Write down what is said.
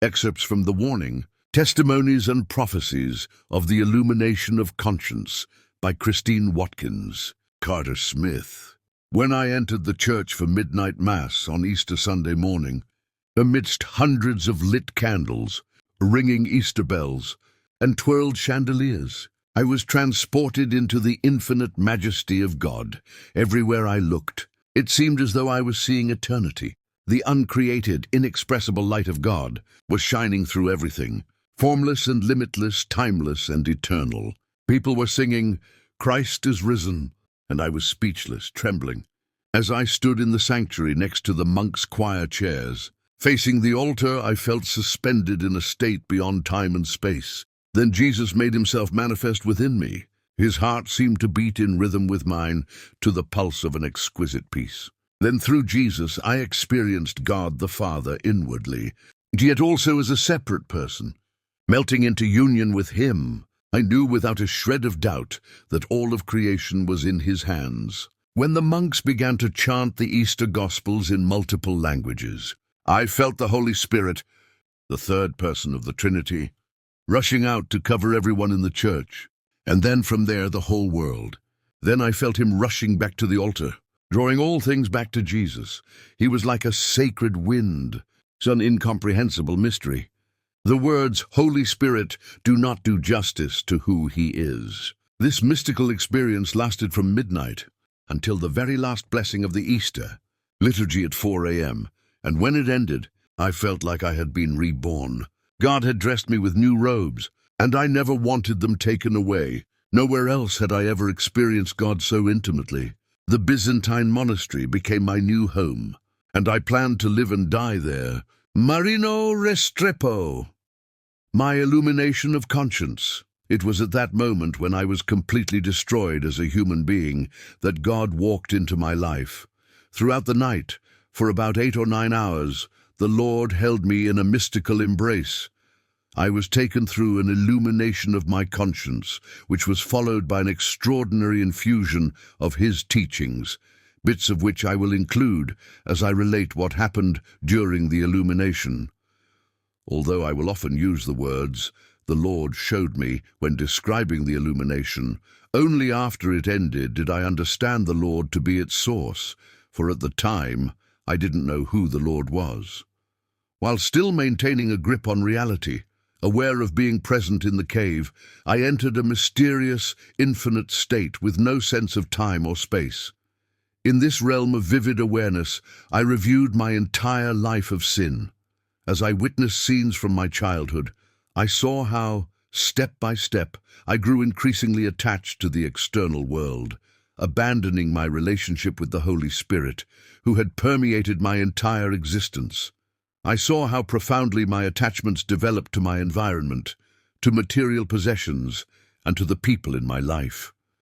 Excerpts from the warning, Testimonies and Prophecies of the Illumination of Conscience by Christine Watkins. Carter Smith. When I entered the church for midnight mass on Easter Sunday morning, amidst hundreds of lit candles, ringing Easter bells, and twirled chandeliers, I was transported into the infinite majesty of God. Everywhere I looked, it seemed as though I was seeing eternity. The uncreated, inexpressible light of God was shining through everything, formless and limitless, timeless and eternal. People were singing, "Christ is risen," and I was speechless, trembling. As I stood in the sanctuary next to the monks' choir chairs, facing the altar, I felt suspended in a state beyond time and space. Then Jesus made himself manifest within me. His heart seemed to beat in rhythm with mine, to the pulse of an exquisite peace. Then through Jesus I experienced God the Father inwardly, yet also as a separate person. Melting into union with him, I knew without a shred of doubt that all of creation was in his hands. When the monks began to chant the Easter Gospels in multiple languages, I felt the Holy Spirit, the third person of the Trinity, rushing out to cover everyone in the church, and then from there the whole world. Then I felt him rushing back to the altar, drawing all things back to Jesus. He was like a sacred wind, some incomprehensible mystery. The words, "Holy Spirit," do not do justice to who he is. This mystical experience lasted from midnight until the very last blessing of the Easter liturgy at 4 a.m., and when it ended, I felt like I had been reborn. God had dressed me with new robes, and I never wanted them taken away. Nowhere else had I ever experienced God so intimately. The Byzantine monastery became my new home, and I planned to live and die there. Marino Restrepo. My illumination of conscience. It was at that moment, when I was completely destroyed as a human being, that God walked into my life. Throughout the night, for about 8 or 9 hours, the Lord held me in a mystical embrace. I was taken through an illumination of my conscience, which was followed by an extraordinary infusion of his teachings, bits of which I will include as I relate what happened during the illumination. Although I will often use the words, "the Lord showed me," when describing the illumination, only after it ended did I understand the Lord to be its source, for at the time I didn't know who the Lord was. While still maintaining a grip on reality, aware of being present in the cave, I entered a mysterious, infinite state with no sense of time or space. In this realm of vivid awareness, I reviewed my entire life of sin. As I witnessed scenes from my childhood, I saw how, step by step, I grew increasingly attached to the external world, abandoning my relationship with the Holy Spirit, who had permeated my entire existence. I saw how profoundly my attachments developed to my environment, to material possessions, and to the people in my life.